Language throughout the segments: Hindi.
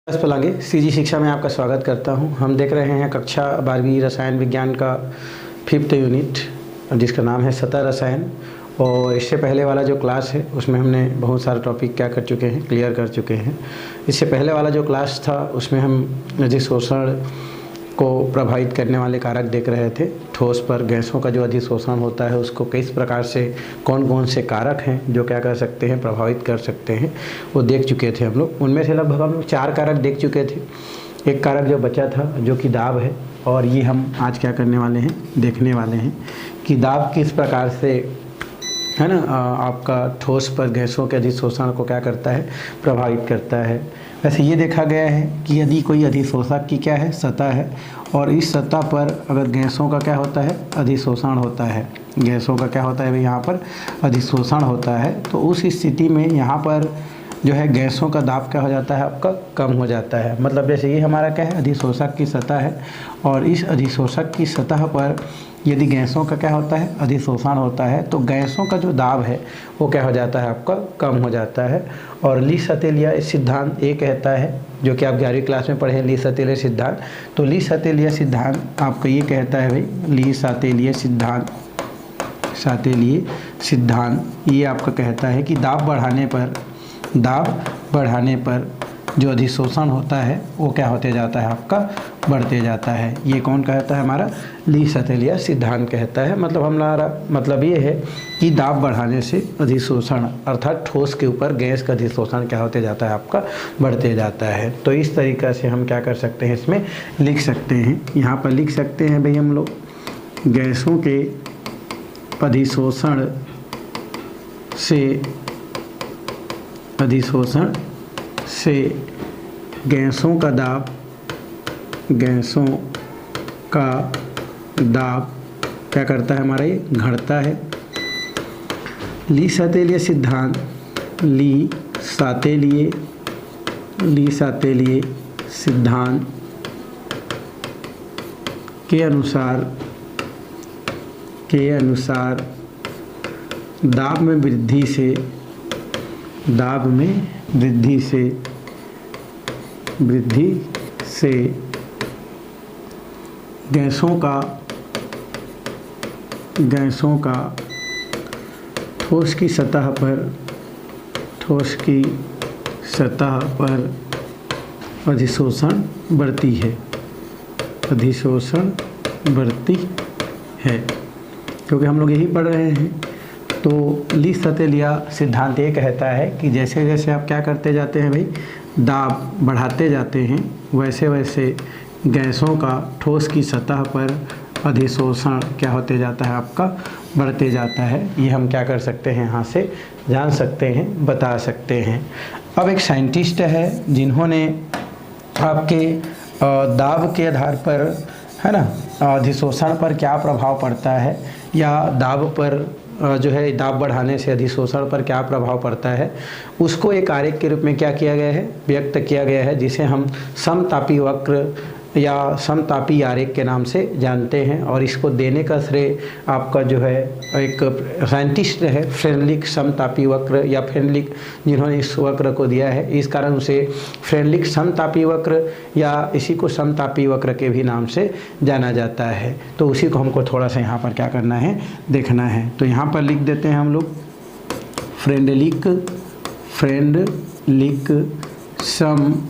पलांगे सीजी शिक्षा में आपका स्वागत करता हूं। हम देख रहे हैं कक्षा 12वीं रसायन विज्ञान का 5th यूनिट जिसका नाम है सतह रसायन। और इससे पहले वाला जो क्लास है उसमें हमने बहुत सारे टॉपिक क्या कर चुके हैं, क्लियर कर चुके हैं। इससे पहले वाला जो क्लास था उसमें हम अधिशोषण को प्रभावित करने वाले कारक देख रहे थे। ठोस पर गैसों का जो अधिशोषण होता है उसको किस प्रकार से कौन कौन से कारक हैं जो क्या कर सकते हैं, प्रभावित कर सकते हैं, वो देख चुके थे हम लोग। उनमें से लगभग हम लोग 4 कारक देख चुके थे। एक कारक जो बचा था जो कि दाब है, और ये हम आज क्या करने वाले हैं, देखने वाले हैं कि दाब किस प्रकार से है ना आपका ठोस पर गैसों के अधिशोषण को क्या करता है, प्रभावित करता है। वैसे ये देखा गया है कि यदि कोई अधिशोषक की क्या है, सतह है, और इस सतह पर अगर गैसों का क्या होता है, अधिशोषण होता है, गैसों का क्या होता है भाई, यहाँ पर अधिशोषण होता है, तो उस स्थिति में यहाँ पर जो है गैसों का दाब क्या हो जाता है, आपका कम हो जाता है। मतलब जैसे ये हमारा क्या है, अधिशोषक की सतह है, और इस अधिशोषक की सतह पर यदि गैसों का क्या होता है, अधिशोषण होता है, तो गैसों का जो दाब है वो क्या हो जाता है, आपका कम हो जाता है। और ली सतेलिया सिद्धांत ये कहता है, जो कि आप 11वीं क्लास में पढ़े, ली सतेलिया सिद्धांत। तो ली सतेलिया सिद्धांत आपको ये कहता है भाई, ली सतेलिया सिद्धांत, सतेलिया सिद्धांत ये आपका कहता है कि दाब बढ़ाने पर जो अधिशोषण होता है वो क्या होते जाता है, आपका बढ़ते जाता है। ये कौन कहता है, हमारा ली सतेलिया सिद्धांत कहता है। मतलब हमारा मतलब ये है कि दाब बढ़ाने से अधिशोषण अर्थात ठोस के ऊपर गैस का अधिशोषण क्या होते जाता है, आपका बढ़ते जाता है। तो इस तरीक़ा से हम क्या कर सकते हैं, इसमें लिख सकते हैं। यहाँ पर लिख सकते हैं भाई हम लोग गैसों के अधिशोषण से गैसों का दाब क्या करता है, हमारा ये घटता है। ली सतेलिया सिद्धांत, ली सातेलिए सिद्धांत के अनुसार दाब में वृद्धि से गैसों का ठोस की सतह पर अधिशोषण बढ़ती है, क्योंकि हम लोग यही पढ़ रहे हैं। तो ली सतेलिया सिद्धांत ये कहता है कि जैसे जैसे आप क्या करते जाते हैं भाई, दाब बढ़ाते जाते हैं, वैसे वैसे गैसों का ठोस की सतह पर अधिशोषण क्या होते जाता है, आपका बढ़ते जाता है। ये हम क्या कर सकते हैं, यहाँ से जान सकते हैं, बता सकते हैं। अब एक साइंटिस्ट है जिन्होंने आपके दाब के आधार पर है ना अधिशोषण पर क्या प्रभाव पड़ता है, या दाब पर जो है दाब बढ़ाने से अधिशोषण पर क्या प्रभाव पड़ता है, उसको एक आरेख के रूप में क्या किया गया है, व्यक्त किया गया है, जिसे हम समतापी वक्र या समतापी आरेख के नाम से जानते हैं। और इसको देने का श्रेय आपका जो है एक साइंटिस्ट है, फ्रेडरिक समतापी वक्र या फ्रेडरिक, जिन्होंने इस वक्र को दिया है। इस कारण उसे फ्रेडरिक समतापी वक्र या इसी को समतापी वक्र के भी नाम से जाना जाता है। तो उसी को हमको थोड़ा सा यहाँ पर क्या करना है, देखना है। तो यहाँ पर लिख देते हैं हम लोग फ्रेडरिक समतापी,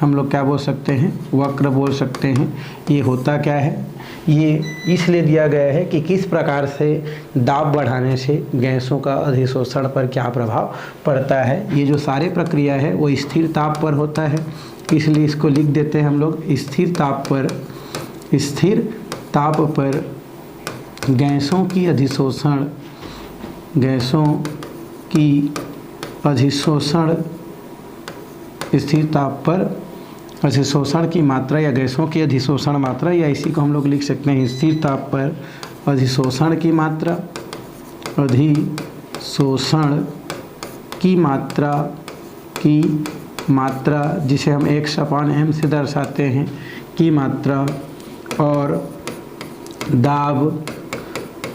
हम लोग क्या बोल सकते हैं, वक्र बोल सकते हैं। ये होता क्या है, ये इसलिए दिया गया है कि किस प्रकार से दाब बढ़ाने से गैसों का अधिशोषण पर क्या प्रभाव पड़ता है। ये जो सारे प्रक्रिया है वो स्थिर ताप पर होता है, इसलिए इसको लिख देते हैं हम लोग स्थिर ताप पर गैसों की अधिशोषण स्थिर ताप पर अधिशोषण की मात्रा या गैसों की अधिशोषण मात्रा, या इसी को हम लोग लिख सकते हैं स्थिर ताप पर अधिशोषण की मात्रा जिसे हम x/m से दर्शाते हैं की मात्रा, और दाब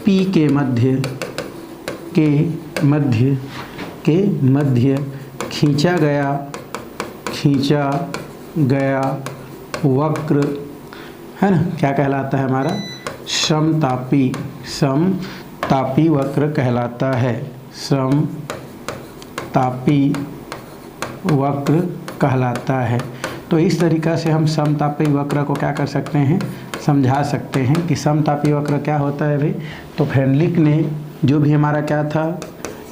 P के मध्य खींचा गया वक्र है ना, क्या कहलाता है हमारा, समतापी वक्र कहलाता है, समतापी वक्र कहलाता है। तो इस तरीक़ा से हम समतापी वक्र को क्या कर सकते हैं, समझा सकते हैं कि समतापी वक्र क्या होता है भाई। तो फ्रेंडलिक ने जो भी हमारा क्या था,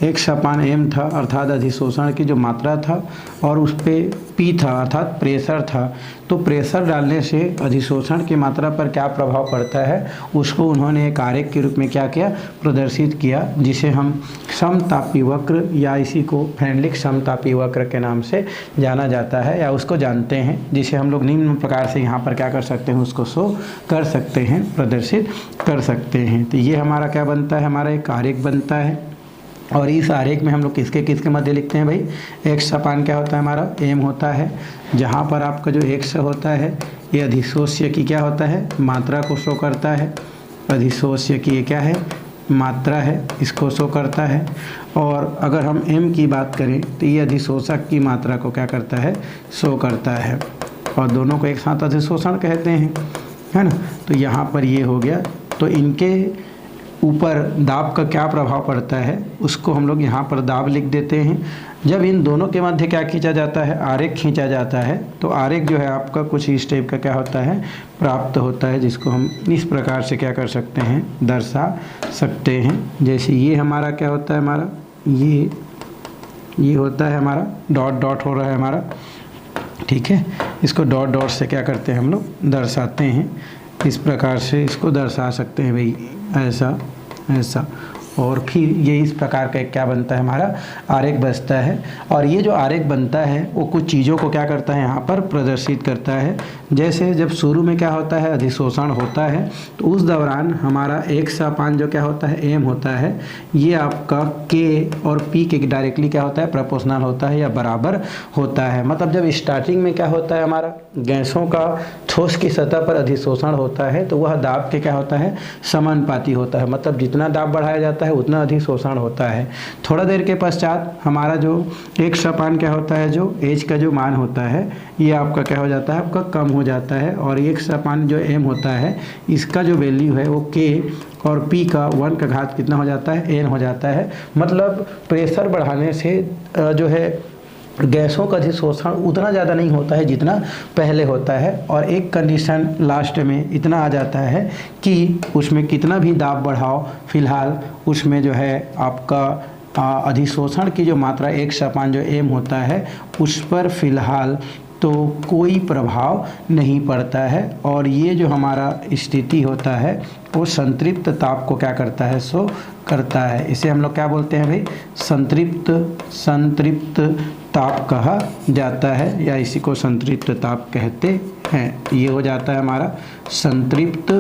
x/m था अर्थात अधिशोषण की जो मात्रा था, और उस पर P था अर्थात प्रेशर था। तो प्रेशर डालने से अधिशोषण की मात्रा पर क्या प्रभाव पड़ता है, उसको उन्होंने एक आरेख के रूप में क्या किया, प्रदर्शित किया, जिसे हम समतापी वक्र या इसी को फ्रेंडलिक समतापी वक्र के नाम से जाना जाता है या उसको जानते हैं, जिसे हम लोग निम्न प्रकार से यहाँ पर क्या कर सकते हैं, उसको शो कर सकते हैं, प्रदर्शित कर सकते हैं। तो ये हमारा क्या बनता है, हमारा एक आरेख बनता है। और इस आरेख में हम लोग किसके मध्य लिखते हैं भाई, x/, क्या होता है हमारा, m होता है, जहाँ पर आपका जो x होता है ये अधिशोष्य की क्या होता है, मात्रा को शो करता है। अधिशोष्य की ये क्या है, मात्रा है, इसको शो करता है। और अगर हम m की बात करें तो ये अधिशोषक की मात्रा को क्या करता है, शो करता है, और दोनों को एक साथ अधिशोषण कहते हैं, है ना। तो यहाँ पर ये हो गया। तो इनके ऊपर दाब का क्या प्रभाव पड़ता है, उसको हम लोग यहाँ पर दाब लिख देते हैं। जब इन दोनों के मध्य क्या खींचा जाता है, आरेख खींचा जाता है, तो आरेख जो है आपका कुछ इस टाइप का क्या होता है, प्राप्त होता है, जिसको हम इस प्रकार से क्या कर सकते हैं, दर्शा सकते हैं। जैसे ये हमारा क्या होता है, हमारा ये होता है हमारा डॉट डॉट हो रहा है हमारा, ठीक है। इसको डॉट डॉट से क्या करते हैं, हम लोग दर्शाते हैं। इस प्रकार से इसको दर्शा सकते हैं भाई, ऐसा। और फिर ये इस प्रकार का क्या बनता है, हमारा आरेख बचता है। और ये जो आरेख बनता है वो कुछ चीज़ों को क्या करता है, यहाँ पर प्रदर्शित करता है। जैसे जब शुरू में क्या होता है, अधिशोषण होता है, तो उस दौरान हमारा x/, जो क्या होता है, m होता है, ये आपका k और p के डायरेक्टली क्या होता है, प्रोपोर्शनल होता है या बराबर होता है। मतलब जब स्टार्टिंग में क्या होता है, हमारा गैसों का ठोस की सतह पर अधिशोषण होता है, तो वह दाब के क्या होता है, समानुपाती होता है। मतलब जितना दाब बढ़ाया जाता है उतना अधिशोषण होता है। थोड़ा देर के पश्चात हमारा जो x/, क्या होता है, जो h का जो मान होता है, ये आपका क्या हो जाता है, आपका कम हो जाता है। और x/, जो m होता है, इसका जो वैल्यू है वो k और p का 1 का घात कितना हो जाता है, n हो जाता है। मतलब प्रेशर बढ़ाने से जो है गैसों का अधिशोषण उतना ज़्यादा नहीं होता है जितना पहले होता है। और एक कंडीशन लास्ट में इतना आ जाता है कि उसमें कितना भी दाब बढ़ाओ, फिलहाल उसमें जो है आपका अधिशोषण की जो मात्रा x/, जो m होता है, उस पर फिलहाल तो कोई प्रभाव नहीं पड़ता है। और ये जो हमारा स्थिति होता है वो संतृप्त ताप को क्या करता है, शो करता है। इसे हम लोग क्या बोलते हैं भाई, संतृप्त ताप कहा जाता है, या इसी को संतृप्त ताप कहते हैं। ये हो जाता है हमारा संतृप्त,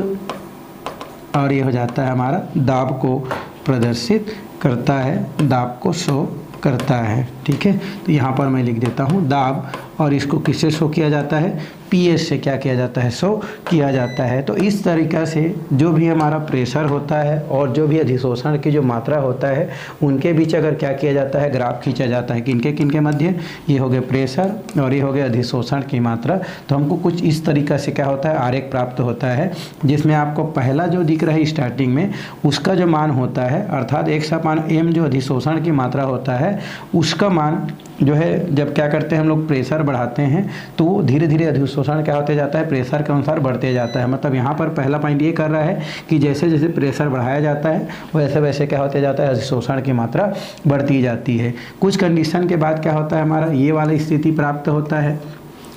और ये हो जाता है हमारा दाब को प्रदर्शित करता है, दाब को शो करता है, ठीक है। तो यहाँ पर मैं लिख देता हूँ दाब, और इसको किससे शो किया जाता है, PS से क्या किया जाता है, शो किया जाता है। तो इस तरीक़ा से जो भी हमारा प्रेशर होता है और जो भी अधिशोषण की जो मात्रा होता है, उनके बीच अगर क्या किया जाता है, ग्राफ खींचा जाता है। किनके मध्य, ये हो गए प्रेशर और ये हो गए अधिशोषण की मात्रा। तो हमको कुछ इस तरीक़ा से क्या होता है, आरेख प्राप्त होता है, जिसमें आपको पहला जो दिख रहा है स्टार्टिंग में, उसका जो मान होता है, अर्थात x/m जो अधिशोषण की मात्रा होता है, उसका मान जो है जब क्या करते हैं हम लोग प्रेशर बढ़ाते हैं, तो वो धीरे धीरे अधिशोषण क्या होते जाता है, प्रेशर के अनुसार बढ़ते जाता है। मतलब यहाँ पर पहला पॉइंट ये कर रहा है कि जैसे जैसे प्रेशर बढ़ाया जाता है वैसे वैसे क्या होते जाता है, अधिशोषण की मात्रा बढ़ती जाती है। कुछ कंडीशन के बाद क्या होता है, हमारा ये वाला स्थिति प्राप्त होता है।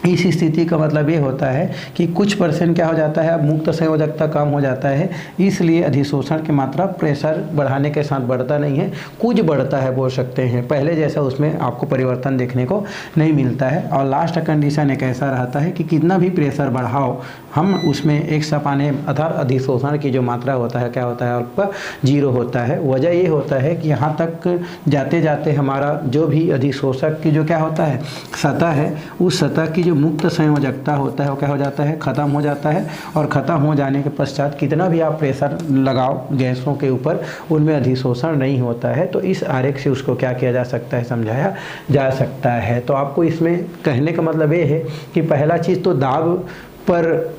इस स्थिति का मतलब ये होता है कि कुछ % क्या हो जाता है, अब मुक्त संयोजकता कम हो जाता है, इसलिए अधिशोषण की मात्रा प्रेशर बढ़ाने के साथ बढ़ता नहीं है, कुछ बढ़ता है बोल सकते हैं, पहले जैसा उसमें आपको परिवर्तन देखने को नहीं मिलता है। और लास्ट कंडीशन एक ऐसा रहता है कि कितना भी प्रेशर बढ़ाओ, हम उसमें x/m अर्थात अधिशोषण की जो मात्रा होता है क्या होता है, आपका 0 होता है। वजह ये होता है कि यहाँ तक जाते जाते हमारा जो भी अधिशोषक की जो क्या होता है, सतह है, उस सतह की जो मुक्त संयोजकता होता है वो क्या हो जाता है, ख़त्म हो जाता है। और ख़त्म हो जाने के पश्चात कितना भी आप प्रेशर लगाओ गैसों के ऊपर, उनमें अधिशोषण नहीं होता है। तो इस आरेख से उसको क्या किया जा सकता है, समझाया जा सकता है। तो आपको इसमें कहने का मतलब ये है कि पहला चीज़ तो दाब पर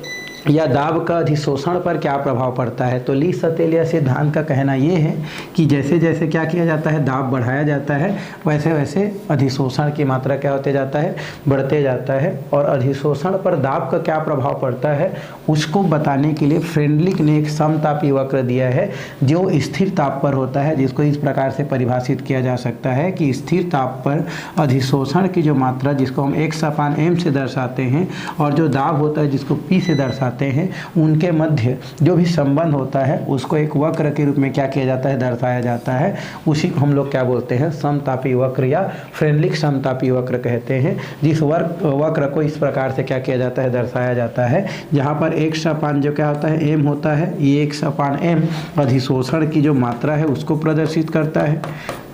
या दाब का अधिशोषण पर क्या प्रभाव पड़ता है। तो ली सतेलिया सिद्धांत का कहना ये है कि जैसे जैसे क्या किया जाता है, दाब बढ़ाया जाता है, वैसे वैसे अधिशोषण की मात्रा क्या होते जाता है, बढ़ते जाता है। और अधिशोषण पर दाब का क्या प्रभाव पड़ता है उसको बताने के लिए फ्रेंडलिक ने एक समतापी वक्र दिया है जो स्थिर ताप पर होता है, जिसको इस प्रकार से परिभाषित किया जा सकता है कि स्थिर ताप पर अधिशोषण की जो मात्रा, जिसको हम x/m से दर्शाते हैं, और जो दाब होता है जिसको p से दर्शाते हैं, उनके मध्य जो भी संबंध होता है उसको एक वक्र के रूप में क्या किया जाता है, दर्शाया जाता है। उसी को हम लोग क्या बोलते हैं, समतापी वक्र या फ्रेंडलिक समतापी वक्र कहते हैं। जिस वक्र को इस प्रकार से क्या किया जाता है, दर्शाया जाता है, जहाँ पर x/m जो क्या होता है, m होता है। ये x/m अधिशोषण की जो मात्रा है उसको प्रदर्शित करता है,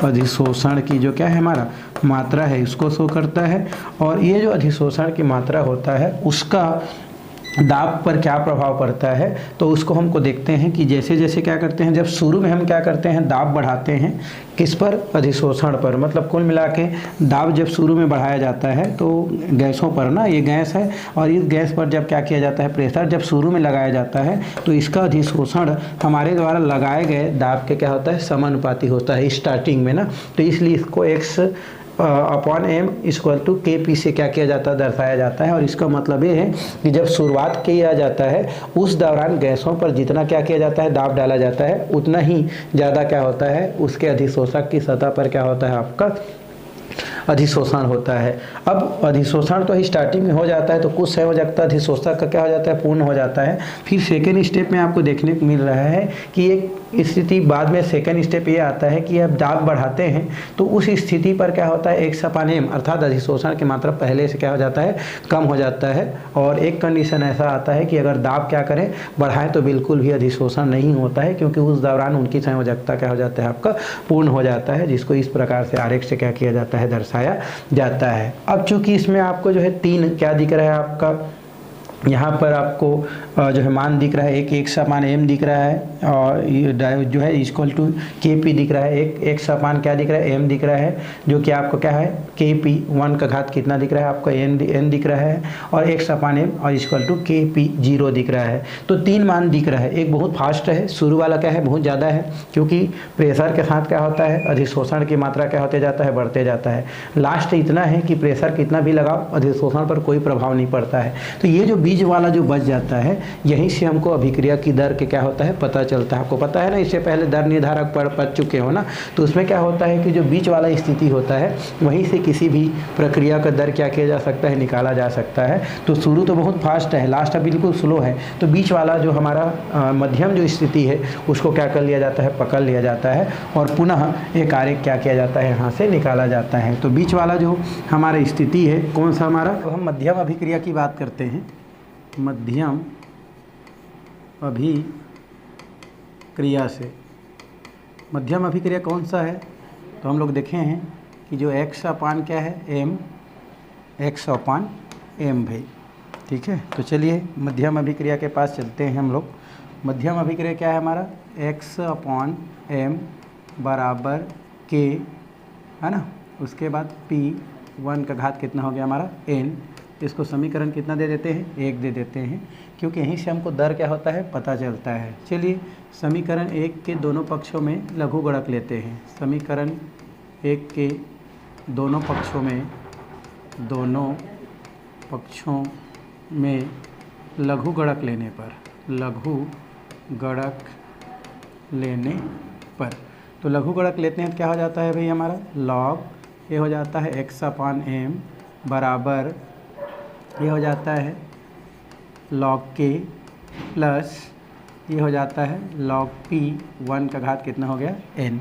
अधिशोषण की जो क्या है हमारा मात्रा है उसको शो करता है। और ये जो अधिशोषण की मात्रा होता है उसका दाब पर क्या प्रभाव पड़ता है, तो उसको हमको देखते हैं कि जैसे जैसे क्या करते हैं, जब शुरू में हम क्या करते हैं, दाब बढ़ाते हैं, किस पर, अधिशोषण पर। मतलब कुल मिला के दाब जब शुरू में बढ़ाया जाता है तो गैसों पर ना, ये गैस है, और इस गैस पर जब क्या किया जाता है, प्रेशर जब शुरू में लगाया जाता है तो इसका अधिशोषण हमारे द्वारा लगाए गए दाब के क्या होता है, समानुपाती होता है स्टार्टिंग में ना। तो इसलिए इसको x/m = kp से क्या किया जाता है, दर्शाया जाता है। और इसका मतलब ये है कि जब शुरुआत किया जाता है उस दौरान गैसों पर जितना क्या किया जाता है, दाब डाला जाता है, उतना ही ज़्यादा क्या होता है, उसके अधिशोषक की सतह पर क्या होता है, आपका अधिशोषण होता है। अब अधिशोषण तो स्टार्टिंग में हो जाता है, तो कुछ संयोजकता अधिशोषक का क्या हो जाता है, पूर्ण हो जाता है। फिर सेकेंड स्टेप में आपको देखने को मिल रहा है कि एक स्थिति बाद में सेकेंड स्टेप ये आता है कि अब दाब बढ़ाते हैं तो उस स्थिति पर क्या होता है, x/m अर्थात अधिशोषण की मात्रा पहले से क्या हो जाता है, कम हो जाता है। और एक कंडीशन ऐसा आता है कि अगर दाब क्या करें, बढ़ाएं, तो बिल्कुल भी अधिशोषण नहीं होता है, क्योंकि उस दौरान उनकी संयोजकता क्या हो जाता है, आपका पूर्ण हो जाता है, जिसको इस प्रकार से आरेख से क्या किया जाता है, दर्शाया जाता है। अब चूंकि इसमें आपको जो है 3 क्या दिख रहा है, आपका यहाँ पर आपको जो है मान दिख रहा है, एक x/m दिख रहा है, और ये जो है = kp दिख रहा है। एक x/ क्या दिख रहा है, m दिख रहा है, जो कि आपको क्या है, kp 1 का घात कितना दिख रहा है, आपको n दिख रहा है, और x/m और = kp 0 दिख रहा है। तो 3 मान दिख रहा है। एक बहुत फास्ट है, शुरू वाला क्या है, बहुत ज़्यादा है, क्योंकि प्रेशर के साथ क्या होता है, अधिशोषण की मात्रा क्या होते जाता है, बढ़ते जाता है। लास्ट इतना है कि प्रेशर कितना भी लगाओ, अधिशोषण पर कोई प्रभाव नहीं पड़ता है। तो ये जो बीच वाला जो बच जाता है, यहीं से हमको अभिक्रिया की दर के क्या होता है, पता चलता है। आपको पता है ना, इससे पहले दर निर्धारक पढ़ चुके हो ना, तो उसमें क्या होता है कि जो बीच वाला स्थिति होता है वहीं से किसी भी प्रक्रिया का दर क्या किया जा सकता है, निकाला जा सकता है। तो शुरू तो बहुत फास्ट है, लास्ट बिल्कुल स्लो है। तो बीच वाला जो हमारा मध्यम जो स्थिति है उसको क्या कर लिया जाता है, पकड़ लिया जाता है, और पुनः एक आरेख क्या किया जाता है, यहाँ से निकाला जाता है। तो बीच वाला जो हमारा स्थिति है कौन सा हमारा, तो हम मध्यम अभिक्रिया की बात करते हैं। मध्यम अभिक्रिया से, मध्यम अभिक्रिया कौन सा है, तो हम लोग देखे हैं कि जो x/m क्या है, x/m भाई, ठीक है। तो चलिए मध्यम अभिक्रिया के पास चलते हैं हम लोग। मध्यम अभिक्रिया क्या है हमारा, x/m = k, है ना। उसके बाद p 1 का घात कितना हो गया हमारा, n। इसको समीकरण कितना दे देते हैं, 1 दे देते हैं, क्योंकि यहीं से हमको दर क्या होता है, पता चलता है। चलिए समीकरण 1 के दोनों पक्षों में लघुगणक लेते हैं। समीकरण 1 के दोनों पक्षों में लघुगणक लेने पर तो लघुगणक लेते हैं तो क्या हो जाता है भाई हमारा, लॉग ये हो जाता है x/m बराबर ये हो जाता है log k प्लस ये हो जाता है log p 1 का घात कितना हो गया, n।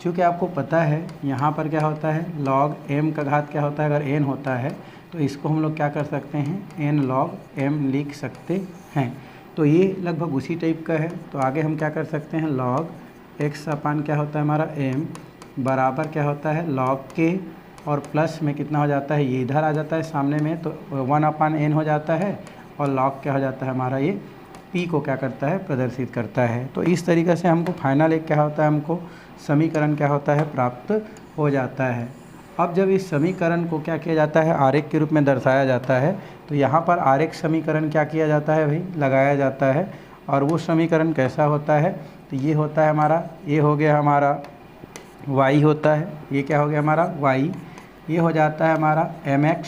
चूँकि आपको पता है यहाँ पर क्या होता है, log m का घात क्या होता है, अगर n होता है तो इसको हम लोग क्या कर सकते हैं, n log m लिख सकते हैं। तो ये लगभग उसी टाइप का है। तो आगे हम क्या कर सकते हैं, log x/क्या होता है हमारा m बराबर क्या होता है log k और प्लस में कितना हो जाता है, ये इधर आ जाता है सामने में, तो 1/n हो जाता है और लॉग क्या हो जाता है हमारा, ये p को क्या करता है, प्रदर्शित करता है। तो इस तरीक़े से हमको फाइनल एक क्या होता है, हमको समीकरण क्या होता है, प्राप्त हो जाता है। अब जब इस समीकरण को क्या किया जाता है, आरेख के रूप में दर्शाया जाता है, तो यहाँ पर आरेख समीकरण क्या किया जाता है भाई, लगाया जाता है। और वो समीकरण कैसा होता है, तो ये होता है हमारा, ये हो गया हमारा y होता है, ये क्या हो गया हमारा y, ये हो जाता है हमारा mx,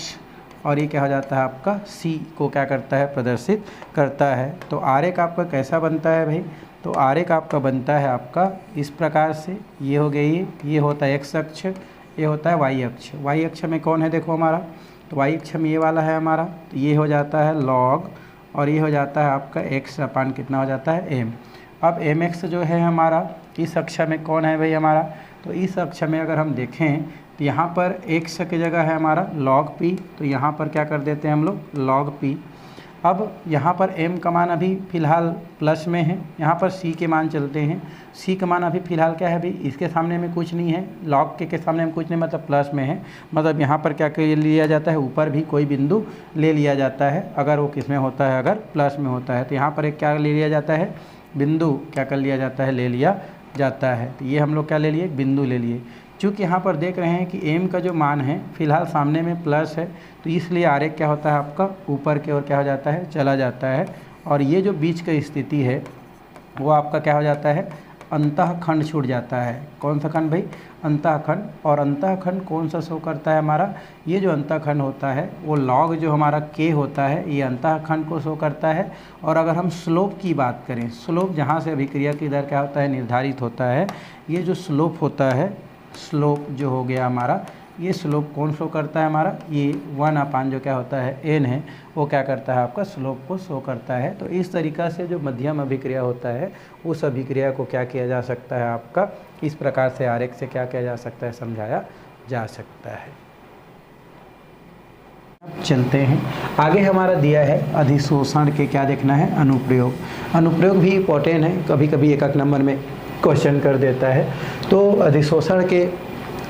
और ये क्या हो जाता है आपका c को क्या करता है, प्रदर्शित करता है। तो आरेख आपका कैसा बनता है भाई, तो आरेख आपका बनता है आपका इस प्रकार से, ये हो गई, ये होता है x अक्ष, ये होता है y अक्ष। y अक्ष में कौन है देखो हमारा, तो y अक्ष में ये वाला है हमारा, तो ये हो जाता है log, और ये हो जाता है आपका x अपान कितना हो जाता है m। अब mx जो है हमारा इस अक्ष में कौन है भाई हमारा, तो इस अक्ष में अगर हम देखें तो यहाँ पर x की जगह है हमारा log p, तो यहाँ पर क्या कर देते हैं हम लोग log p। अब यहाँ पर m का मान अभी फ़िलहाल प्लस में है, यहाँ पर c के मान चलते हैं, c का मान अभी फ़िलहाल क्या है भाई, इसके सामने में कुछ नहीं है, log के सामने में कुछ नहीं, मतलब प्लस में है, मतलब यहाँ पर क्या कर लिया जाता है, ऊपर भी कोई बिंदु ले लिया जाता है अगर वो किस में होता है, अगर प्लस में होता है। तो यहाँ पर एक क्या ले लिया जाता है, बिंदु क्या कर लिया जाता है, ले लिया जाता है। तो ये हम लोग क्या ले लिए, बिंदु ले लिए। चूँकि यहाँ पर देख रहे हैं कि m का जो मान है फ़िलहाल सामने में प्लस है, तो इसलिए आरेख क्या होता है आपका ऊपर की ओर क्या हो जाता है, चला जाता है। और ये जो बीच की स्थिति है वो आपका क्या हो जाता है, अंतःखंड छूट जाता है। कौन सा खंड भाई, अंतःखंड। और अंतःखंड कौन सा शो करता है हमारा, ये जो अंतःखंड होता है वो लॉग जो हमारा k होता है, ये अंतःखंड को शो करता है। और अगर हम स्लोप की बात करें, स्लोप जहाँ से अभिक्रिया की दर क्या होता है, निर्धारित होता है, ये जो स्लोप होता है, स्लोप जो हो गया हमारा, ये स्लोप कौन शो करता है हमारा, ये 1/n जो क्या होता है n है, वो क्या करता है आपका स्लोप को शो करता है। तो इस तरीक़ा से जो मध्यम अभिक्रिया होता है उस अभिक्रिया को क्या किया जा सकता है आपका, इस प्रकार से आरेख से क्या किया जा सकता है, समझाया जा सकता है। अब चलते हैं आगे, हमारा दिया है अधिशोषण के क्या देखना है, अनुप्रयोग। अनुप्रयोग भी इम्पोर्टेंट है, कभी कभी एक नंबर में क्वेश्चन कर देता है। तो अधिशोषण के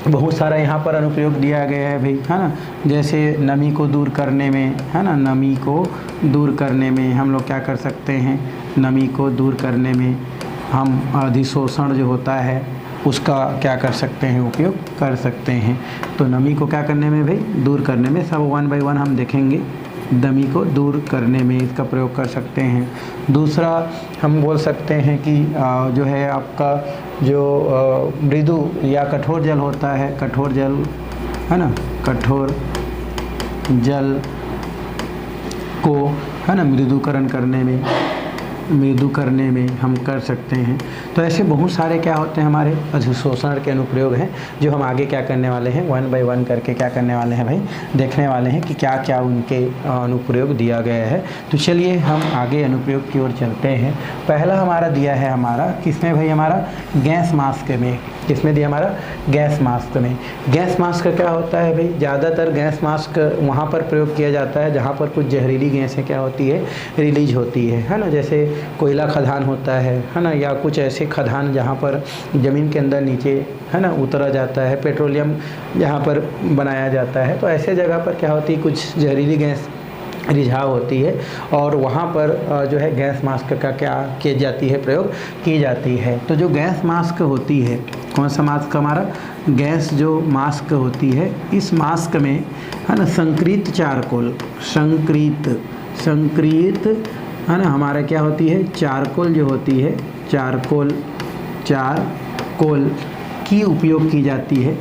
बहुत सारा यहाँ पर अनुप्रयोग दिया गया है भाई, है ना। जैसे नमी को दूर करने में, है ना, नमी को दूर करने में हम लोग क्या कर सकते हैं, नमी को दूर करने में हम अधिशोषण जो होता है उसका क्या कर सकते हैं, उपयोग कर सकते हैं। तो नमी को क्या करने में भाई, दूर करने में, सब 1 by 1 हम देखेंगे, नमी को दूर करने में इसका प्रयोग कर सकते हैं। दूसरा हम बोल सकते हैं कि जो है आपका जो मृदु या कठोर जल होता है, कठोर जल, है ना, कठोर जल को, है ना, मृदुकरण करने में हम कर सकते हैं। तो ऐसे बहुत सारे क्या होते हैं हमारे अधिशोषण के अनुप्रयोग हैं, जो हम आगे क्या करने वाले हैं, 1 by 1 करके क्या करने वाले हैं भाई, देखने वाले हैं कि क्या क्या उनके अनुप्रयोग दिया गया है। तो चलिए हम आगे अनुप्रयोग की ओर चलते हैं। पहला हमारा दिया है हमारा किसमें भाई, हमारा गैस मास्क में। किसमें दिया हमारा, गैस मास्क में। गैस मास्क क्या होता है भाई, ज़्यादातर गैस मास्क वहाँ पर प्रयोग किया जाता है जहाँ पर कुछ जहरीली गैसें क्या होती है, रिलीज होती है ना। जैसे कोयला खदान होता है ना, या कुछ ऐसे खदान जहाँ पर ज़मीन के अंदर नीचे, है ना, उतरा जाता है, पेट्रोलियम जहाँ पर बनाया जाता है, तो ऐसे जगह पर क्या होती है, कुछ जहरीली गैस रिझाव होती है और वहाँ पर जो है गैस मास्क का क्या की जाती है, प्रयोग की जाती है। तो जो गैस मास्क होती है, कौन सा मास्क हमारा, गैस जो मास्क होती है, इस मास्क में, है ना, संक्रित चारकोल, संक्रित है ना, हमारा क्या होती है, चारकोल जो होती है, चारकोल की उपयोग की जाती है,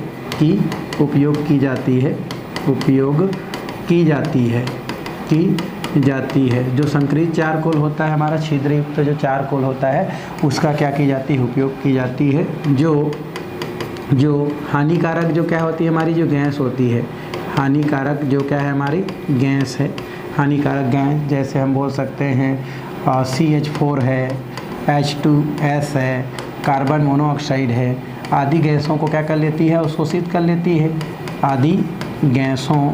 जो संक्रित चारकोल होता है हमारा, छिद्रयुक्त जो चारकोल होता है उसका क्या की जाती है, उपयोग की जाती है। जो हानिकारक जो क्या होती है हमारी, जो गैस होती है, हानिकारक जो क्या है हमारी गैस है, हानिकारक गैस जैसे हम बोल सकते हैं CH4 है, H2S है, कार्बन मोनोऑक्साइड है, आदि गैसों को क्या कर लेती है, अवशोषित कर लेती है, आदि गैसों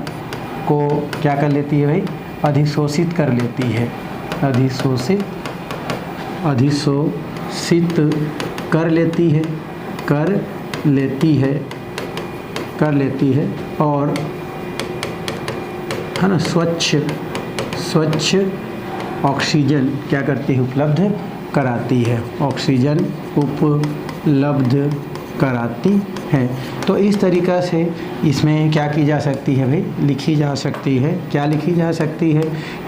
को क्या कर लेती है भाई, अधिशोषित कर लेती है, अधिशोषित कर कर लेती है और है ना स्वच्छ ऑक्सीजन क्या करती है, उपलब्ध कराती है, ऑक्सीजन उपलब्ध कराती है। तो इस तरीक़ा से इसमें क्या की जा सकती है भाई, लिखी जा सकती है, क्या लिखी जा सकती है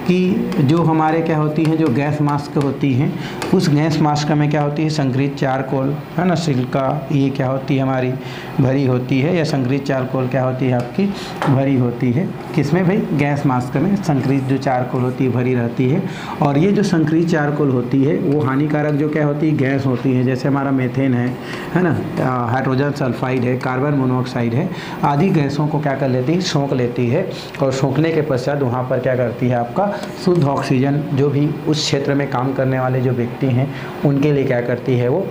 कि जो हमारे क्या होती हैं, जो गैस मास्क होती हैं, उस गैस मास्क में क्या होती है, संग्रहित चारकोल है ना, सिलिका, ये क्या होती है हमारी भरी होती है, या संग्रहित चारकोल क्या होती है आपकी भरी होती है। किसमें भाई, गैस मास्क में संग्रहित जो चारकोल होती है भरी रहती है। और ये जो संग्रहित चारकोल होती है वो हानिकारक जो क्या होती है, गैस होती है, जैसे हमारा मेथेन है ना, हाइड्रोजन सल्फाइड है, कार्बन मोनोऑक्साइड है, आदि गैसों को क्या कर लेती है, सोख लेती है। और सोखने के पश्चात वहाँ पर क्या करती है, आपका शुद्ध ऑक्सीजन जो भी उस क्षेत्र में काम करने वाले जो व्यक्ति हैं उनके लिए क्या करती है, वो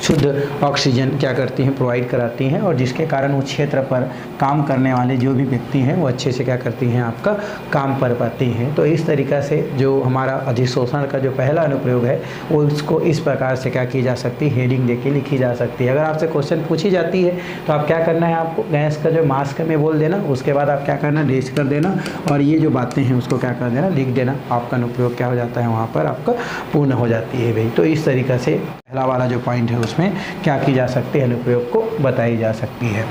शुद्ध ऑक्सीजन क्या करती हैं, प्रोवाइड कराती हैं। और जिसके कारण उस क्षेत्र पर काम करने वाले जो भी व्यक्ति हैं वो अच्छे से क्या करती हैं, आपका काम कर पाती हैं। तो इस तरीक़ा से जो हमारा अधिशोषण का जो पहला अनुप्रयोग है वो उसको इस प्रकार से क्या की जा सकती है, हेडिंग देके लिखी जा सकती है। अगर आपसे क्वेश्चन पूछी जाती है तो आप क्या करना है, आपको गैस का जो मास्क में बोल देना, उसके बाद आप क्या करना, डेश कर देना, और ये जो बातें हैं उसको क्या कर देना, लिख देना। आपका अनुप्रयोग क्या हो जाता है, वहाँ पर आपका पूर्ण हो जाती है भाई। तो इस तरीक़ा से पहला वाला जो पॉइंट है उसमें क्या की जा सकती है, अनुप्रयोग को बताई जा सकती है।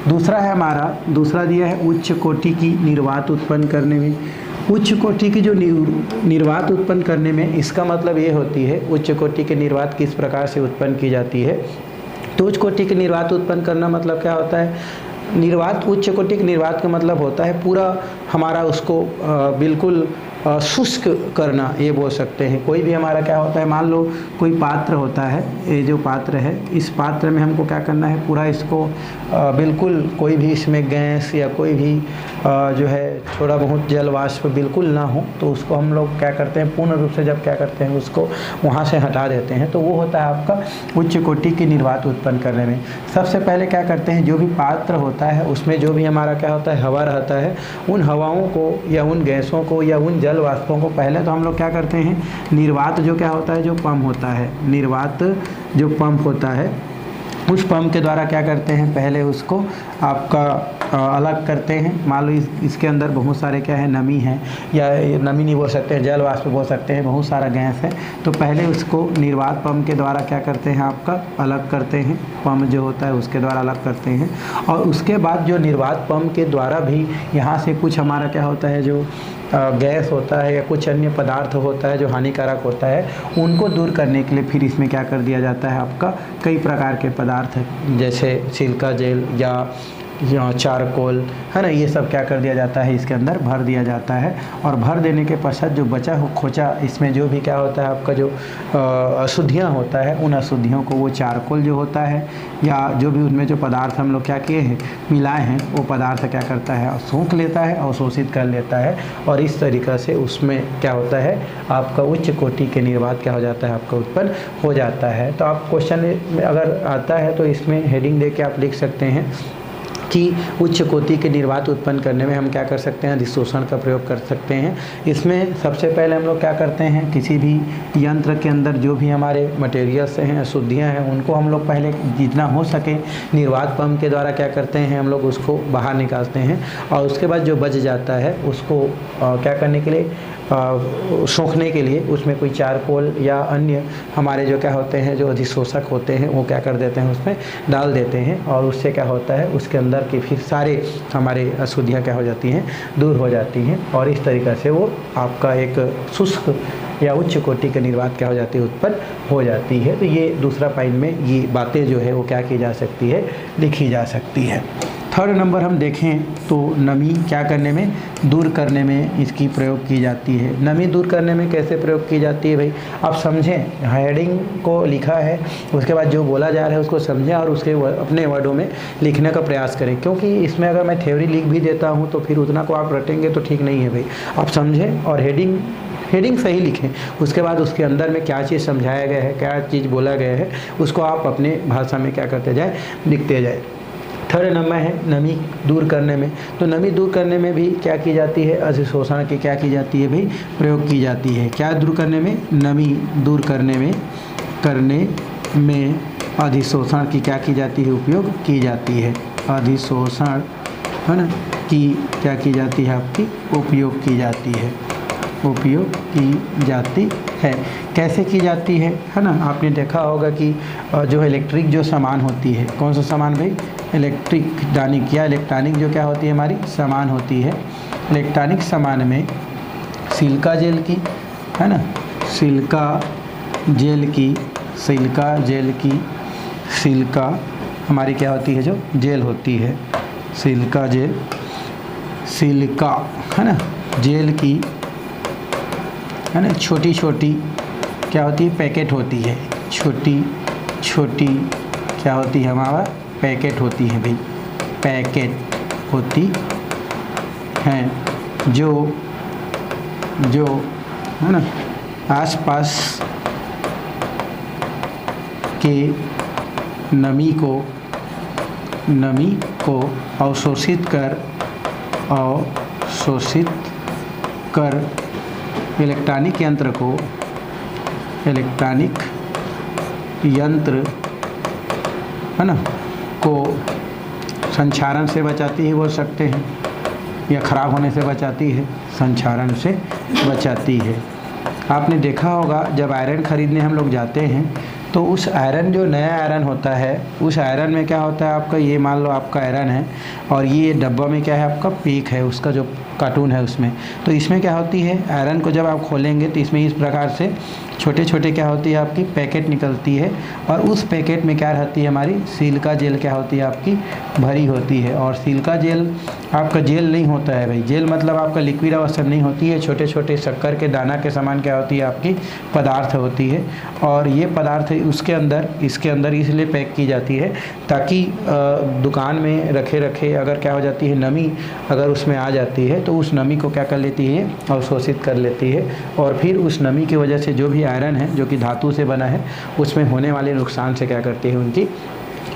दूसरा है हमारा, दूसरा दिया है उच्च कोटि की निर्वात उत्पन्न करने में। उच्च कोटि की जो निर्वात उत्पन्न करने में, इसका मतलब ये होती है उच्च कोटि की निर्वात किस प्रकार से उत्पन्न की जाती है। तो उच्च कोटि की निर्वात उत्पन्न करना मतलब क्या होता है, निर्वात, उच्च कोटि की निर्वात का मतलब होता है पूरा हमारा उसको बिल्कुल शुष्क करना, ये बोल सकते हैं। कोई भी हमारा क्या होता है, मान लो कोई पात्र होता है, ये जो पात्र है, इस पात्र में हमको क्या करना है, पूरा इसको बिल्कुल कोई भी इसमें गैस या कोई भी जो है थोड़ा बहुत जल वाष्प बिल्कुल ना हो, तो उसको हम लोग क्या करते हैं, पूर्ण रूप से जब क्या करते हैं उसको वहाँ से हटा देते हैं, तो वो होता है आपका उच्च कोटि की निर्वात उत्पन्न करने में। सबसे पहले क्या करते हैं, जो भी पात्र होता है उसमें जो भी हमारा क्या होता है, हवा रहता है, उन हवाओं को या उन गैसों को या उन जल वाष्पों को पहले तो हम लोग क्या करते हैं, निर्वात जो क्या होता है, जो पंप होता है, निर्वात जो पंप होता है, उस पंप के द्वारा क्या करते हैं, पहले उसको आपका अलग करते हैं। मान लो इसके अंदर बहुत सारे क्या है, नमी है, या नमी नहीं बोल सकते हैं, जल वाष्प बोल सकते हैं, बहुत सारा गैस है। तो पहले उसको निर्वात पंप के द्वारा क्या करते हैं, आपका अलग करते हैं, पंप जो होता है उसके द्वारा अलग करते हैं। और उसके बाद जो निर्वात पंप के द्वारा भी यहाँ से कुछ हमारा क्या होता है, जो गैस होता है या कुछ अन्य पदार्थ होता है जो हानिकारक होता है, उनको दूर करने के लिए फिर इसमें क्या कर दिया जाता है, आपका कई प्रकार के पदार्थ जैसे सिलिका जेल या चारकोल है ना, ये सब क्या कर दिया जाता है, इसके अंदर भर दिया जाता है। और भर देने के पश्चात जो बचा हो खोचा, इसमें जो भी क्या होता है आपका जो अशुद्धियाँ होता है, उन अशुद्धियों को वो चारकोल जो होता है या जो भी उनमें जो पदार्थ हम लोग क्या किए हैं, मिलाए हैं, वो पदार्थ क्या करता है, सोख लेता है, अवशोषित कर लेता है। और इस तरीक़ा से उसमें क्या होता है, आपका उच्च कोटि के निर्वात क्या हो जाता है, आपका उत्पन्न हो जाता है। तो आप क्वेश्चन में अगर आता है तो इसमें हेडिंग दे के आप लिख सकते हैं कि उच्च कोटि के निर्वात उत्पन्न करने में हम क्या कर सकते हैं, अधिशोषण का प्रयोग कर सकते हैं। इसमें सबसे पहले हम लोग क्या करते हैं, किसी भी यंत्र के अंदर जो भी हमारे मटेरियल्स हैं, अशुद्धियाँ हैं, उनको हम लोग पहले जितना हो सके निर्वात पंप के द्वारा क्या करते हैं, हम लोग उसको बाहर निकालते हैं। और उसके बाद जो बच जाता है उसको क्या करने के लिए, सोखने के लिए उसमें कोई चारकोल या अन्य हमारे जो क्या होते हैं, जो अधिशोषक होते हैं, वो क्या कर देते हैं, उसमें डाल देते हैं। और उससे क्या होता है, उसके अंदर की फिर सारे हमारे अशुद्धियाँ क्या हो जाती हैं, दूर हो जाती हैं। और इस तरीक़ा से वो आपका एक शुष्क या उच्च कोटि की निर्वात क्या हो जाती है, उत्पन्न हो जाती है। तो ये दूसरा पॉइंट में ये बातें जो है वो क्या की जा सकती है, लिखी जा सकती है। थर्ड नंबर हम देखें तो नमी क्या करने में, दूर करने में इसकी प्रयोग की जाती है। नमी दूर करने में कैसे प्रयोग की जाती है भाई, आप समझें, हेडिंग को लिखा है, उसके बाद जो बोला जा रहा है उसको समझें और उसके अपने वर्डों में लिखने का प्रयास करें। क्योंकि इसमें अगर मैं थ्योरी लिख भी देता हूँ तो फिर उतना को आप रटेंगे तो ठीक नहीं है भाई। आप समझें और हेडिंग सही लिखें, उसके बाद उसके अंदर में क्या चीज़ समझाया गया है, क्या चीज़ बोला गया है, उसको आप अपने भाषा में क्या करते जाए, लिखते जाए। थर्ड नंबर है नमी दूर करने में। तो नमी दूर करने में भी क्या की जाती है, अधिशोषण की क्या की जाती है भाई, प्रयोग की जाती है। क्या दूर करने में, नमी दूर करने में अधिशोषण की क्या की जाती है, उपयोग की जाती है। अधिशोषण है ना की क्या की जाती है आपकी उपयोग की जाती है, उपयोग की जाती है। कैसे की जाती है ना, आपने देखा होगा कि जो इलेक्ट्रिक जो सामान होती है, कौन सा सामान भाई, इलेक्ट्रिक या इलेक्ट्रॉनिक जो क्या होती है हमारी सामान होती है, इलेक्ट्रॉनिक सामान में सिलिका जेल की है ना, सिलिका हमारी क्या होती है, जो जेल होती है, सिलिका है ना जेल की है ना, छोटी छोटी क्या होती है, पैकेट होती है, छोटी छोटी क्या होती है हमारा, पैकेट होती है भाई, पैकेट होती हैं जो है ना आसपास के नमी को अवशोषित कर इलेक्ट्रॉनिक यंत्र है ना को संक्षारण से बचाती है, बोल सकते हैं, या ख़राब होने से बचाती है, संक्षारण से बचाती है। आपने देखा होगा जब आयरन ख़रीदने हम लोग जाते हैं तो उस आयरन, जो नया आयरन होता है, उस आयरन में क्या होता है आपका, ये मान लो आपका आयरन है और ये डब्बा में क्या है आपका पीक है, उसका जो कार्टून है उसमें, तो इसमें क्या होती है, आयरन को जब आप खोलेंगे तो इसमें इस प्रकार से छोटे छोटे क्या होती है आपकी पैकेट निकलती है, और उस पैकेट में क्या रहती है हमारी सिलिका जेल क्या होती है आपकी भरी होती है। और सिलिका जेल आपका जेल नहीं होता है भाई, जेल मतलब आपका लिक्विड अवस्था नहीं होती है, छोटे छोटे शक्कर के दाना के समान क्या होती है आपकी पदार्थ होती है, और ये पदार्थ इसके अंदर इसलिए पैक की जाती है ताकि दुकान में रखे अगर क्या हो जाती है, नमी अगर उसमें आ जाती है तो उस नमी को क्या कर लेती है, अवशोषित कर लेती है, और फिर उस नमी की वजह से जो भी आयरन है जो कि धातु से बना है उसमें होने वाले नुकसान से क्या करती है, उनकी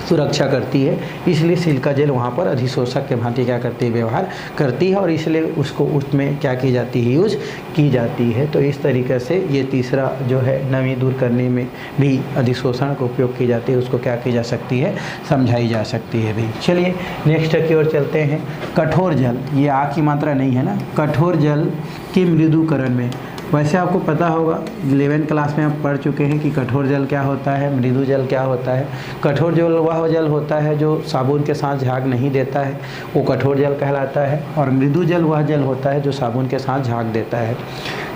सुरक्षा करती है। इसलिए सिलिका जेल वहाँ पर अधिशोषक के भांति क्या करती है, व्यवहार करती है, और इसलिए उसको उसमें क्या की जाती है, यूज की जाती है। तो इस तरीके से ये तीसरा जो है नमी दूर करने में भी अधिशोषण का उपयोग की जाती है, उसको क्या की जा सकती है, समझाई जा सकती है भाई। चलिए नेक्स्ट की ओर चलते हैं। कठोर जल, ये आ की मात्रा नहीं है ना, कठोर जल के मृदुकरण में, वैसे आपको पता होगा 11th क्लास में आप पढ़ चुके हैं कि कठोर जल क्या होता है, मृदु जल क्या होता है। कठोर जल वह जल होता है जो साबुन के साथ झाग नहीं देता है, वो कठोर जल कहलाता है, और मृदु जल वह जल होता है जो साबुन के साथ झाग देता है।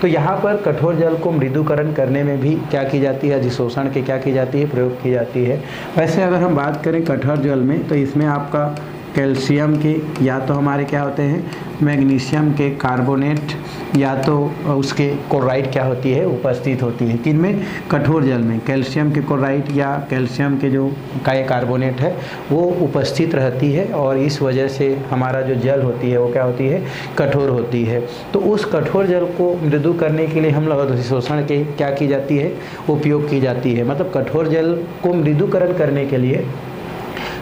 तो यहाँ पर कठोर जल को मृदुकरण करने में भी क्या की जाती है, अधिशोषण के क्या की जाती है, प्रयोग की जाती है। वैसे अगर हम बात करें कठोर जल में तो इसमें आपका कैल्शियम के या तो हमारे क्या होते हैं, मैग्नीशियम के कार्बोनेट या तो उसके क्लोराइड क्या होती है, उपस्थित होती है। किनमें, कठोर जल में कैल्शियम के क्लोराइड या कैल्शियम के जो कार्बोनेट है वो उपस्थित रहती है, और इस वजह से हमारा जो जल होती है वो क्या होती है, कठोर होती है। तो उस कठोर जल को मृदु करने के लिए हम लोग अधिशोषण के क्या की जाती है, उपयोग की जाती है। मतलब कठोर जल को मृदुकरण करने के लिए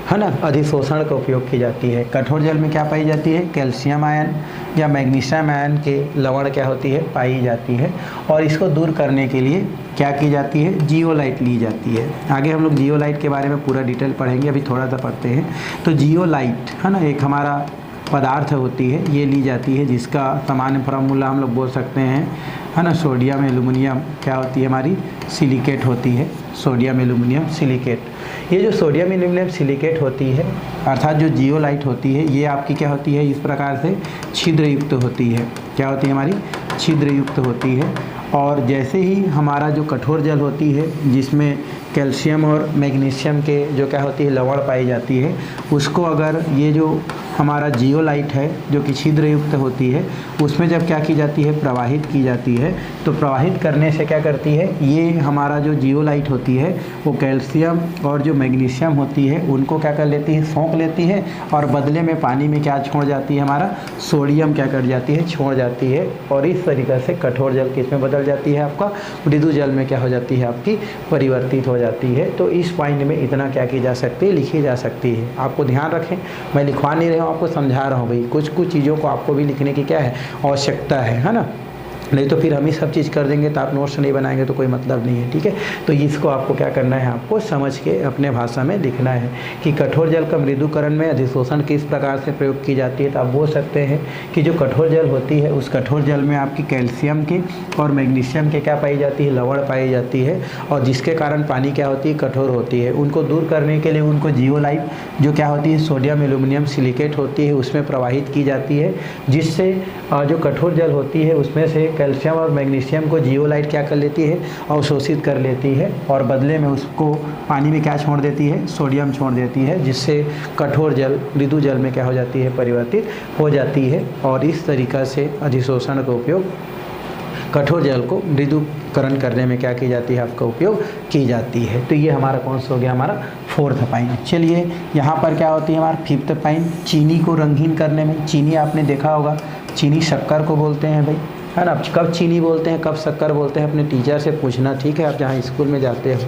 है ना अधिशोषण का उपयोग की जाती है। कठोर जल में क्या पाई जाती है, कैल्शियम आयन या मैग्नीशियम आयन के लवण क्या होती है, पाई जाती है, और इसको दूर करने के लिए क्या की जाती है, जियोलाइट ली जाती है। आगे हम लोग जियोलाइट के बारे में पूरा डिटेल पढ़ेंगे, अभी थोड़ा सा पढ़ते हैं। तो जियोलाइट है ना एक हमारा पदार्थ होती है, ये ली जाती है, जिसका सामान्य फार्मूला हम लोग बोल सकते हैं है ना, सोडियम एल्युमिनियम क्या होती है हमारी, सिलिकेट होती है, सोडियम एल्युमिनियम सिलिकेट। ये जो सोडियम एल्युमिनियम सिलिकेट होती है अर्थात जो जियोलाइट होती है, ये आपकी क्या होती है, इस प्रकार से छिद्र युक्त होती है। क्या होती है हमारी, छिद्र युक्त होती है। और जैसे ही हमारा जो कठोर जल होती है जिसमें कैल्शियम और मैग्नीशियम के जो क्या होती है लवण पाई जाती है, उसको अगर ये जो हमारा जियोलाइट है जो कि छिद्र युक्त होती है, उसमें जब क्या की जाती है, प्रवाहित की जाती है, तो प्रवाहित करने से क्या करती है, ये हमारा जो जियोलाइट होती है वो कैल्शियम और जो मैग्नीशियम होती है उनको क्या कर लेती है, सोख लेती है, और बदले में पानी में क्या छोड़ जाती है, हमारा सोडियम क्या कर जाती है, छोड़ जाती है, और इस तरीक़े से कठोर जल किसमें बदल जाती है, आपका मृदु जल में क्या हो जाती है, आपकी परिवर्तित हो जाती है। तो इस पॉइंट में इतना क्या की जा सकती है, लिखी जा सकती है। आपको ध्यान रखें, मैं लिखवा नहीं रहा हूँ, आपको समझा रहा हूँ भाई, कुछ चीज़ों को आपको भी लिखने की क्या है, आवश्यकता है ना। नहीं तो फिर हम ही सब चीज़ कर देंगे तो आप नोट्स नहीं बनाएंगे तो कोई मतलब नहीं है, ठीक है। तो इसको आपको क्या करना है, आपको समझ के अपने भाषा में लिखना है कि कठोर जल का मृदुकरण में अधिशोषण किस प्रकार से प्रयोग की जाती है। तो आप बोल सकते हैं कि जो कठोर जल होती है उस कठोर जल में आपकी कैल्शियम की और मैग्नीशियम के क्या पाई जाती है, लवण पाई जाती है, और जिसके कारण पानी क्या होती है, कठोर होती है। उनको दूर करने के लिए उनको जियोलाइट जो क्या होती है, सोडियम एल्यूमिनियम सिलिकेट होती है, उसमें प्रवाहित की जाती है, जिससे जो कठोर जल होती है उसमें से कैल्शियम और मैग्नीशियम को जियोलाइट क्या कर लेती है, अवशोषित कर लेती है, और बदले में उसको पानी में क्या छोड़ देती है, सोडियम छोड़ देती है, जिससे कठोर जल मृदु जल में क्या हो जाती है, परिवर्तित हो जाती है। और इस तरीक़ा से अधिशोषण का उपयोग, कठोर जल को मृदुकरण करने में क्या की जाती है, आपका उपयोग की जाती है। तो ये हमारा कौन सा हो गया, हमारा 4th पॉइंट। चलिए यहाँ पर क्या होती है, हमारा 5th पॉइंट, चीनी को रंगीन करने में। चीनी आपने देखा होगा, चीनी शक्कर को बोलते हैं भाई, है ना। कब चीनी बोलते हैं, कब शक्कर बोलते हैं, अपने टीचर से पूछना, ठीक है। आप जहाँ स्कूल में जाते हो,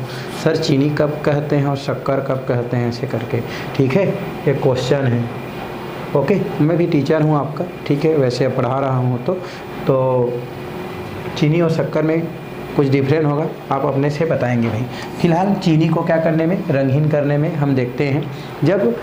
सर चीनी कब कहते हैं और शक्कर कब कहते हैं, ऐसे करके, ठीक है। एक क्वेश्चन है, ओके। मैं भी टीचर हूँ आपका, ठीक है, वैसे पढ़ा रहा हूँ तो चीनी और शक्कर में कुछ डिफरेंट होगा, आप अपने से बताएंगे भाई। फिलहाल चीनी को क्या करने में, रंगीन करने में हम देखते हैं, जब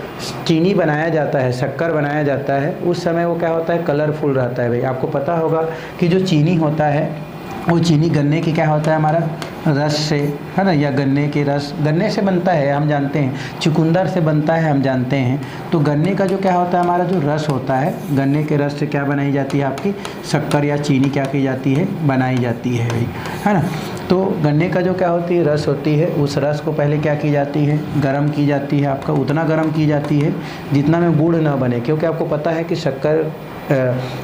चीनी बनाया जाता है, शक्कर बनाया जाता है, उस समय वो क्या होता है, कलरफुल रहता है भाई। आपको पता होगा कि जो चीनी होता है वो चीनी गन्ने की क्या होता है, हमारा रस से, है ना, या गन्ने के रस, गन्ने से बनता है हम जानते हैं, चुकंदर से बनता है हम जानते हैं। तो गन्ने का जो क्या होता है, हमारा जो रस होता है, गन्ने के रस से क्या बनाई जाती है, आपकी शक्कर या चीनी क्या की जाती है, बनाई जाती है भाई, है ना। तो गन्ने का जो क्या होती है, रस होती है, उस रस को पहले क्या की जाती है, गर्म की जाती है। आपका उतना गर्म की जाती है जितना में गुड़ ना बने, क्योंकि आपको पता है कि शक्कर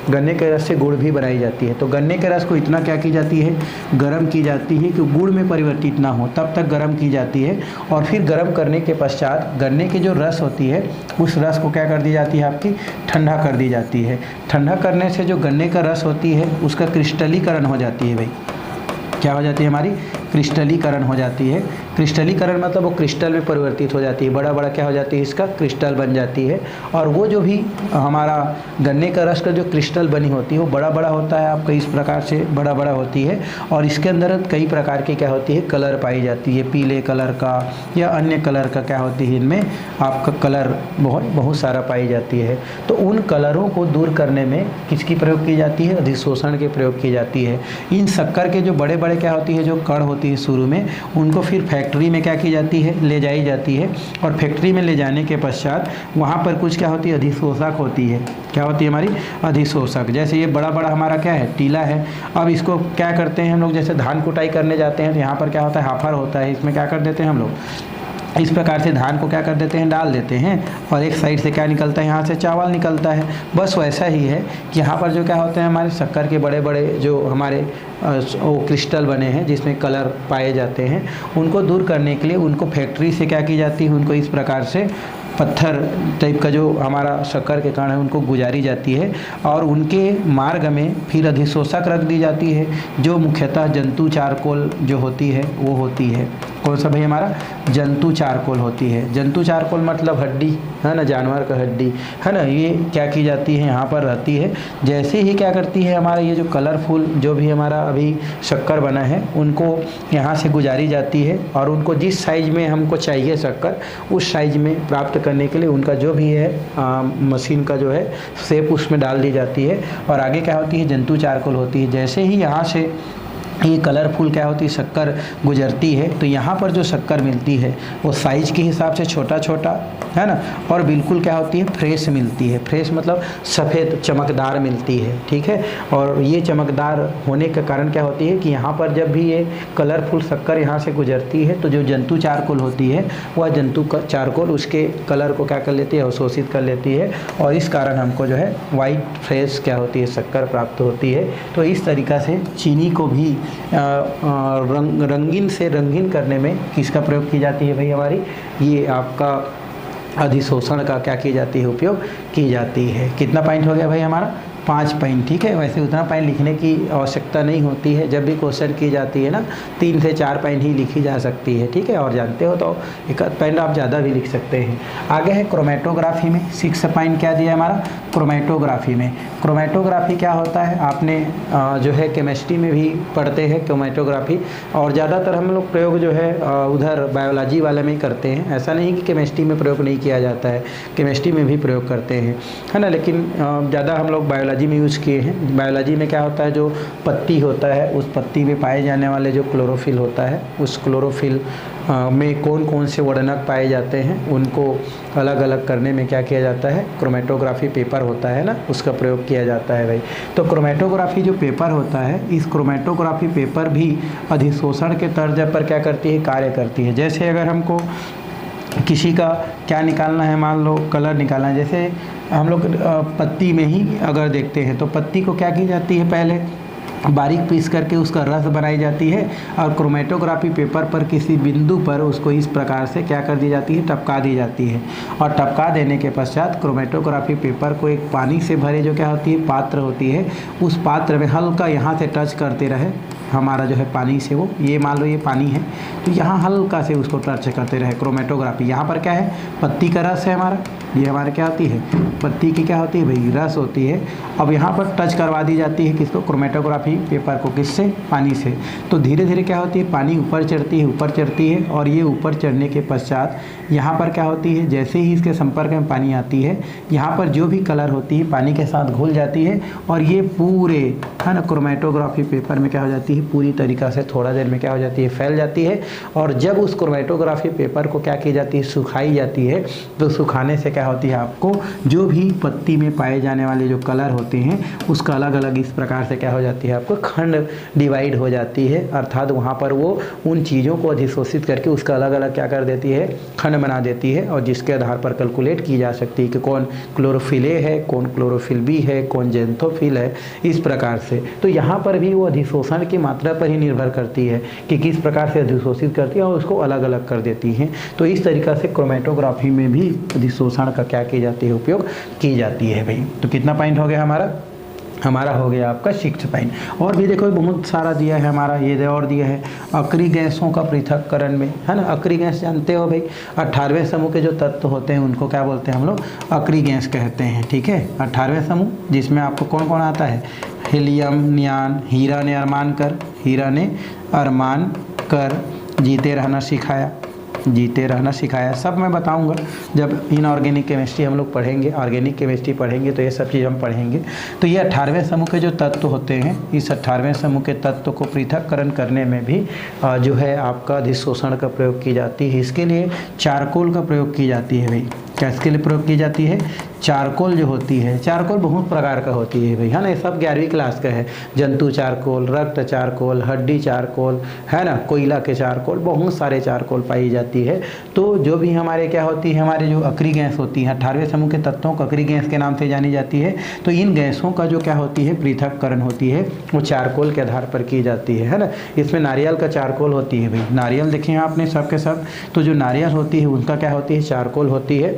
गन्ने के रस से गुड़ भी बनाई जाती है। तो गन्ने के रस को इतना क्या की जाती है, गर्म की जाती है कि गुड़ में परिवर्तित ना हो, तब तक गर्म की जाती है। और फिर गर्म करने के पश्चात गन्ने की जो रस होती है उस रस को क्या कर दी जाती है, आपकी ठंडा कर दी जाती है। ठंडा करने से जो गन्ने का रस होती है उसका क्रिस्टलीकरण हो जाती है भाई, क्या हो जाती है, हमारी क्रिस्टलीकरण हो जाती है। क्रिस्टलीकरण मतलब वो क्रिस्टल में परिवर्तित हो जाती है, बड़ा बड़ा क्या हो जाती है, इसका क्रिस्टल बन जाती है। और वो जो भी हमारा गन्ने का रस का जो क्रिस्टल बनी होती है वो बड़ा बड़ा होता है, आपका इस प्रकार से बड़ा बड़ा होती है। और इसके अंदर कई प्रकार की क्या होती है, कलर पाई जाती है, पीले कलर का या अन्य कलर का क्या होती है, इनमें आपका कलर बहुत सारा पाई जाती है। तो उन कलरों को दूर करने में किसकी प्रयोग की जाती है, अधिशोषण के प्रयोग की जाती है। इन शक्कर के जो बड़े बड़े क्या होती है, जो कण होती है शुरू में, उनको फिर फैक्ट्री में क्या की जाती है, ले जाई जाती है। और फैक्ट्री में ले जाने के पश्चात वहाँ पर कुछ क्या होती है, अधिशोषक होती है। क्या होती है, हमारी अधिशोषक। जैसे ये बड़ा बड़ा हमारा क्या है, टीला है। अब इसको क्या करते हैं हम लोग, जैसे धान कुटाई करने जाते हैं तो यहाँ पर क्या होता है, हाफर होता है, इसमें क्या कर देते हैं हम लोग, इस प्रकार से धान को क्या कर देते हैं, डाल देते हैं, और एक साइड से क्या निकलता है, यहाँ से चावल निकलता है। बस वैसा ही है कि यहाँ पर जो क्या होते हैं, हमारे शक्कर के बड़े बड़े जो हमारे वो क्रिस्टल बने हैं जिसमें कलर पाए जाते हैं, उनको दूर करने के लिए उनको फैक्ट्री से क्या की जाती है, उनको इस प्रकार से पत्थर टाइप का जो हमारा शक्कर के कण है उनको गुजारी जाती है। और उनके मार्ग में फिर अधिशोषक रख दी जाती है, जो मुख्यतः जंतु चारकोल जो होती है वो होती है। कौन सा भाई, हमारा जंतु चारकोल होती है। जंतु चारकोल मतलब हड्डी, है ना, जानवर का हड्डी, है ना। ये क्या की जाती है, यहाँ पर रहती है। जैसे ही क्या करती है, हमारा ये जो कलरफुल जो भी हमारा अभी शक्कर बना है उनको यहाँ से गुजारी जाती है, और उनको जिस साइज में हमको चाहिए शक्कर, उस साइज में प्राप्त करने के लिए उनका जो भी है मशीन का जो है शेप उसमें डाल दी जाती है। और आगे क्या होती है, जंतु चारकोल होती है। जैसे ही यहाँ से ये कलरफुल क्या होती है, शक्कर गुजरती है, तो यहाँ पर जो शक्कर मिलती है वो साइज के हिसाब से छोटा छोटा, है ना, और बिल्कुल क्या होती है, फ्रेश मिलती है। फ्रेश मतलब सफ़ेद चमकदार मिलती है, ठीक है। और ये चमकदार होने के कारण क्या होती है कि यहाँ पर जब भी ये कलरफुल शक्कर यहाँ से गुजरती है तो जो जंतु चारकोल होती है वह जंतु चारकोल उसके कलर को क्या कर लेती है, अवशोषित कर लेती है, और इस कारण हमको जो है वाइट फ्रेश क्या होती है, शक्कर प्राप्त होती है। तो इस तरीक़ा से चीनी को भी रंगीन से रंगीन करने में किसका प्रयोग की जाती है भाई, हमारी ये आपका अधिशोषण का क्या की जाती है, उपयोग की जाती है। कितना पॉइंट हो गया भाई हमारा, 5 पॉइंट, ठीक है। वैसे उतना पॉइंट लिखने की आवश्यकता नहीं होती है, जब भी क्वेश्चन की जाती है ना 3 से 4 पॉइंट ही लिखी जा सकती है, ठीक है। और जानते हो तो 1 पॉइंट आप ज़्यादा भी लिख सकते हैं। आगे है क्रोमेटोग्राफी में 6 पॉइंट क्या दिया हमारा क्रोमेटोग्राफी में। क्रोमेटोग्राफी क्या होता है, आपने जो है केमिस्ट्री में भी पढ़ते हैं क्रोमेटोग्राफी, और ज़्यादातर हम लोग प्रयोग जो है उधर बायोलॉजी वाले में ही करते हैं। ऐसा नहीं कि केमिस्ट्री में प्रयोग नहीं किया जाता है, केमिस्ट्री में भी प्रयोग करते हैं, है ना। लेकिन ज़्यादा हम लोग बायोलॉजी में यूज़ किए हैं। बायोलॉजी में क्या होता है, जो पत्ती होता है उस पत्ती में पाए जाने वाले जो क्लोरोफिल होता है, उस क्लोरोफिल में कौन कौन से वर्णक पाए जाते हैं, उनको अलग अलग करने में क्या किया जाता है, क्रोमेटोग्राफी पेपर होता है ना, उसका प्रयोग किया जाता है भाई। तो क्रोमेटोग्राफी जो पेपर होता है, इस क्रोमेटोग्राफी पेपर भी अधिशोषण के तर्ज पर क्या करती है, कार्य करती है। जैसे अगर हमको किसी का क्या निकालना है, मान लो कलर निकालना है, जैसे हम लोग पत्ती में ही अगर देखते हैं तो पत्ती को क्या की जाती है, पहले बारीक पीस करके उसका रस बनाई जाती है, और क्रोमेटोग्राफी पेपर पर किसी बिंदु पर उसको इस प्रकार से क्या कर दी जाती है, टपका दी जाती है। और टपका देने के पश्चात क्रोमेटोग्राफी पेपर को एक पानी से भरे जो क्या होती है, पात्र होती है, उस पात्र में हल्का यहाँ से टच करते रहे हमारा जो है पानी से, वो ये मान लो ये पानी है, तो यहाँ हल्का से उसको टच करते रहे क्रोमेटोग्राफी। यहाँ पर क्या है, पत्ती का रस है हमारा, ये हमारे क्या होती है, पत्ती की क्या होती है भाई, रस होती है। अब यहाँ पर टच करवा दी जाती है किसको, क्रोमेटोग्राफी पेपर को, किससे, पानी से। तो धीरे धीरे क्या होती है, पानी ऊपर चढ़ती है, ऊपर चढ़ती है, और ये ऊपर चढ़ने के पश्चात यहाँ पर क्या होती है, जैसे ही इसके संपर्क में पानी आती है, यहाँ पर जो भी कलर होती है पानी के साथ घुल जाती है, और ये पूरे है ना क्रोमेटोग्राफी पेपर में क्या हो जाती है, पूरी तरीक़ा से थोड़ा देर में क्या हो जाती है, फैल जाती है। और जब उस क्रोमेटोग्राफी पेपर को क्या की जाती है, सुखाई जाती है, तो सुखाने से क्या होती है, आपको जो भी पत्ती में पाए जाने वाले जो कलर होते हैं उसका अलग अलग इस प्रकार से क्या हो जाती है, आपको खंड डिवाइड हो जाती है। अर्थात वहाँ पर वो उन चीज़ों को अधिशोषित करके उसका अलग अलग क्या कर देती है, खंड बना देती है, और जिसके आधार पर कैलकुलेट की जा सकती है कि कौन क्लोरोफिल ए है, कौन क्लोरोफिल बी है, कौन जेंथोफिल है, इस प्रकार से। तो यहाँ पर भी वो अधिशोषण की मात्रा पर ही निर्भर करती है कि किस प्रकार से अधिशोषित करती है, और उसको अलग अलग कर देती हैं। तो इस तरीक़ा से क्रोमेटोग्राफी में भी अधिशोषण का क्या की जाती है, उपयोग की जाती है भाई। तो कितना पॉइंट हो गया हमारा हो गया आपका 6 पॉइंट। और भी देखो बहुत सारा दिया है हमारा, ये और दिया है अक्रिय गैसों का पृथक्करण में, है ना। अक्रिय गैस जानते हो भाई, 18वें समूह के जो तत्व होते हैं उनको क्या बोलते हैं हम लोग, अक्रिय गैस कहते हैं, ठीक है। 18वें समूह जिसमें आपको कौन कौन आता है, हीलियम, नियान, हीरा ने अरमान कर जीते रहना सिखाया, सब मैं बताऊंगा जब इनऑर्गेनिक केमिस्ट्री हम लोग पढ़ेंगे, ऑर्गेनिक केमिस्ट्री पढ़ेंगे तो ये सब चीज़ हम पढ़ेंगे। तो ये 18वें समूह के जो तत्व होते हैं, इस 18वें समूह के तत्व को पृथक्करण करने में भी जो है आपका अधिशोषण का प्रयोग की जाती है। इसके लिए चारकोल का प्रयोग की जाती है भाई। क्या इसके लिए प्रयोग की जाती है, चारकोल जो होती है, चारकोल बहुत प्रकार का होती है भाई, है ना। ये सब 11वीं क्लास का है, जंतु चारकोल, रक्त चारकोल, हड्डी चारकोल, है ना, कोयला के चारकोल, बहुत सारे चारकोल पाई जाती है। तो जो भी हमारे क्या होती है, हमारे जो अक्रिय गैस होती है, 18वें समूह के तत्वों को अक्रिय गैस के नाम से जानी जाती है। तो इन गैसों का जो क्या होती है, पृथक्करण होती है, वो चारकोल के आधार पर की जाती है ना। इसमें नारियल का चारकोल होती है भाई, नारियल देखें आपने सब के सब, तो जो नारियल होती है उनका क्या होती है, चारकोल होती है।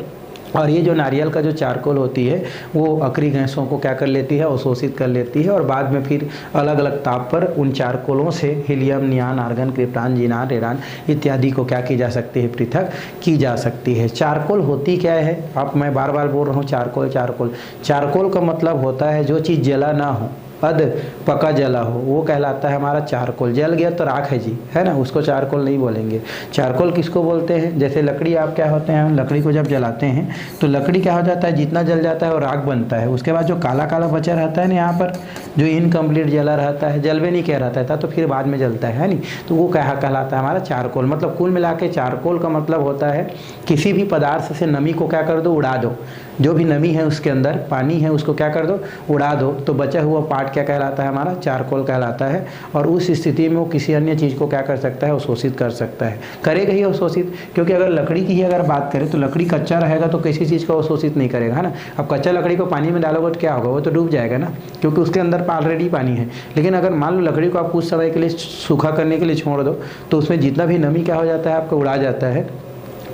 और ये जो नारियल का जो चारकोल होती है वो अक्रिय गैसों को क्या कर लेती है, अवशोषित कर लेती है, और बाद में फिर अलग अलग ताप पर उन चारकोलों से helium, नियान, argon, krypton, xenon, radon इत्यादि को क्या की जा सकती है, पृथक की जा सकती है। चारकोल होती क्या है, आप मैं बार बार बोल रहा हूँ, चारकोल का मतलब होता है जो चीज़ जला ना हो, अध पका जला हो, वो कहलाता है हमारा चारकोल। जल गया तो राख है जी, है ना, उसको चारकोल नहीं बोलेंगे। चारकोल किसको बोलते हैं, जैसे लकड़ी आप क्या होते हैं, लकड़ी को जब जलाते हैं तो लकड़ी क्या हो जाता है, जितना जल जाता है वो राख बनता है। उसके बाद जो काला काला बचा रहता है ना यहाँ पर, जो इनकम्प्लीट जला रहता है, जलवे नहीं कह रहता था, तो फिर बाद में जलता है नहीं, तो वो कहलाता है हमारा चारकोल। मतलब कुल मिला के चारकोल का मतलब होता है किसी भी पदार्थ से नमी को क्या कर दो, उड़ा दो। जो भी नमी है उसके अंदर, पानी है, उसको क्या कर दो, उड़ा दो, तो बचा हुआ पार्ट क्या कहलाता है, हमारा चारकोल कहलाता है। और उस स्थिति में वो किसी अन्य चीज़ को क्या कर सकता है, अवशोषित कर सकता है, करेगा ही अवशोषित। क्योंकि अगर लकड़ी की ही अगर बात करें तो लकड़ी कच्चा रहेगा तो किसी चीज़ को अवशोषित नहीं करेगा, है ना। अब कच्चा लकड़ी को पानी में डालोगे तो क्या होगा, वो तो डूब जाएगा ना, क्योंकि उसके अंदर ऑलरेडी पानी है। लेकिन अगर मान लो लकड़ी को आप कुछ समय के लिए सूखा करने के लिए छोड़ दो, तो उसमें जितना भी नमी क्या हो जाता है, आपको उड़ा जाता है।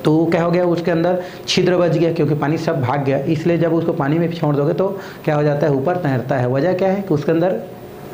तो क्या हो गया, उसके अंदर छिद्र बच गया क्योंकि पानी सब भाग गया। इसलिए जब उसको पानी में छोड़ दोगे तो क्या हो जाता है, ऊपर तैरता है। वजह क्या है कि उसके अंदर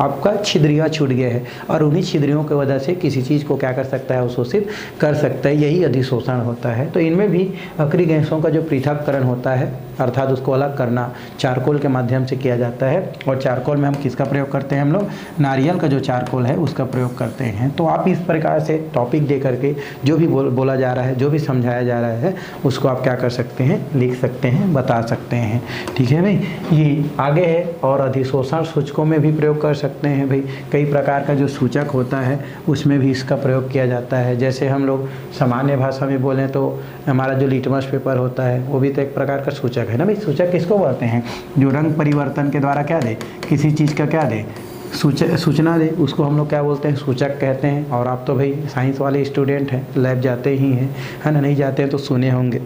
आपका छिद्रियाँ छूट गए हैं और उन्हीं छिद्रियों की वजह से किसी चीज़ को क्या कर सकता है, अवशोषित कर सकता है। यही अधिशोषण होता है। तो इनमें भी अक्रिय गैसों का जो पृथक्करण होता है अर्थात उसको अलग करना चारकोल के माध्यम से किया जाता है। और चारकोल में हम किसका प्रयोग करते हैं, हम लोग नारियल का जो चारकोल है उसका प्रयोग करते हैं। तो आप इस प्रकार से टॉपिक दे करके जो भी बोला जा रहा है, जो भी समझाया जा रहा है, उसको आप क्या कर सकते हैं, लिख सकते हैं, बता सकते हैं। ठीक है भाई, ये आगे है। और अधिशोषण सूचकों में भी प्रयोग कर सकते हैं भाई। कई प्रकार का जो सूचक होता है उसमें भी इसका प्रयोग किया जाता है। जैसे हम लोग सामान्य भाषा में बोलें तो हमारा जो लिटमस पेपर होता है वो भी तो एक प्रकार का सूचक है ना भाई। सूचक किसको बोलते हैं, जो रंग परिवर्तन के द्वारा क्या दे, किसी चीज़ का क्या दे, सूचना दे, उसको हम लोग क्या बोलते हैं, सूचक कहते हैं। और आप तो भाई साइंस वाले स्टूडेंट हैं, लैब जाते ही हैं, है ना, नहीं जाते हैं तो सुने होंगे।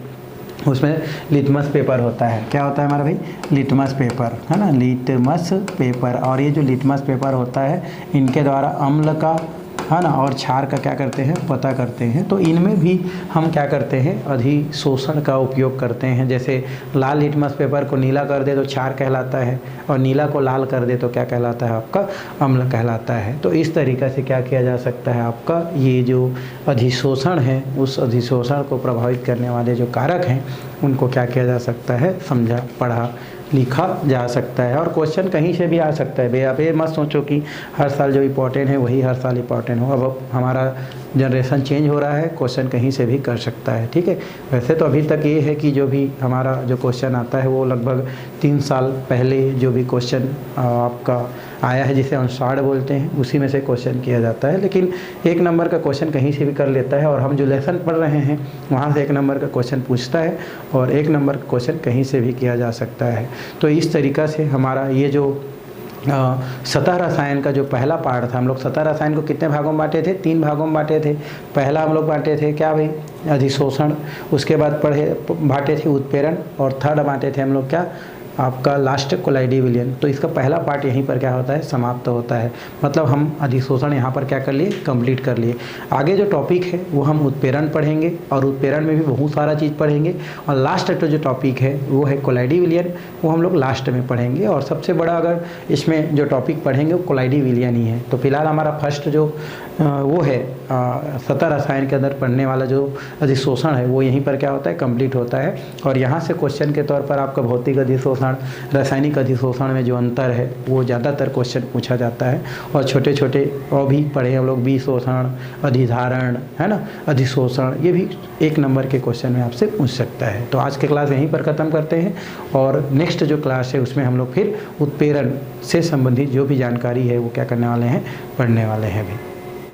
उसमें लिटमस पेपर होता है। क्या होता है हमारा भाई, लिटमस पेपर, है ना, लिटमस पेपर। और ये जो लिटमस पेपर होता है इनके द्वारा अम्ल का, है ना, और क्षार का क्या करते हैं, पता करते हैं। तो इनमें भी हम क्या करते हैं, अधिशोषण का उपयोग करते हैं। जैसे लाल लिटमस पेपर को नीला कर दे तो क्षार कहलाता है, और नीला को लाल कर दे तो क्या कहलाता है, आपका अम्ल कहलाता है। तो इस तरीक़े से क्या किया जा सकता है, आपका ये जो अधिशोषण है उस अधिशोषण को प्रभावित करने वाले जो कारक हैं उनको क्या किया जा सकता है, समझा, पढ़ा, लिखा जा सकता है। और क्वेश्चन कहीं से भी आ सकता है भाई। आप ये मत सोचो कि हर साल जो इम्पोर्टेंट है वही हर साल इम्पोर्टेंट हो। अब हमारा जनरेशन चेंज हो रहा है, क्वेश्चन कहीं से भी कर सकता है। ठीक है, वैसे तो अभी तक ये है कि जो भी हमारा जो क्वेश्चन आता है वो लगभग 3 साल पहले जो भी क्वेश्चन आपका आया है जिसे अनुसार बोलते हैं उसी में से क्वेश्चन किया जाता है। लेकिन 1 नंबर का क्वेश्चन कहीं से भी कर लेता है। और हम जो लेसन पढ़ रहे हैं वहाँ से 1 नंबर का क्वेश्चन पूछता है और 1 नंबर का क्वेश्चन कहीं से भी किया जा सकता है। तो इस तरीक़ा से हमारा ये जो सतह रसायन का जो पहला पार्ट था, हम लोग सतह रसायन को कितने भागों में बांटे थे, 3 भागों में बांटे थे। पहला हम लोग बांटे थे क्या भाई, अधिशोषण। उसके बाद बांटे थे उत्प्रेरण, और थर्ड बांटे थे हम लोग क्या, आपका लास्ट कोलाइडी विलयन। तो इसका पहला पार्ट यहीं पर क्या होता है, समाप्त होता है। मतलब हम अधिशोषण यहाँ पर क्या कर लिए, कंप्लीट कर लिए। आगे जो टॉपिक है वो हम उत्प्रेरण पढ़ेंगे, और उत्प्रेरण में भी बहुत सारा चीज़ पढ़ेंगे। और लास्ट जो टॉपिक है वो है कोलाइडी विलयन, वो हम लोग लास्ट में पढ़ेंगे। और सबसे बड़ा अगर इसमें जो टॉपिक पढ़ेंगे वो कोलाइडी विलयन ही है। तो फिलहाल हमारा फर्स्ट जो वो है सतह रसायन के अंदर पढ़ने वाला जो अधिशोषण है वो यहीं पर क्या होता है, कंप्लीट होता है। और यहाँ से क्वेश्चन के तौर पर आपका भौतिक अधिशोषण, रासायनिक अधिशोषण में जो अंतर है वो ज़्यादातर क्वेश्चन पूछा जाता है। और छोटे छोटे और भी पढ़े हम लोग, विशोषण, अधिधारण, है ना, अधिशोषण, ये भी 1 नंबर के क्वेश्चन में आपसे पूछ सकता है। तो आज के क्लास यहीं पर ख़त्म करते हैं। और नेक्स्ट जो क्लास है उसमें हम लोग फिर उत्प्रेरण से संबंधित जो भी जानकारी है वो क्या करने वाले हैं, पढ़ने वाले हैं भी।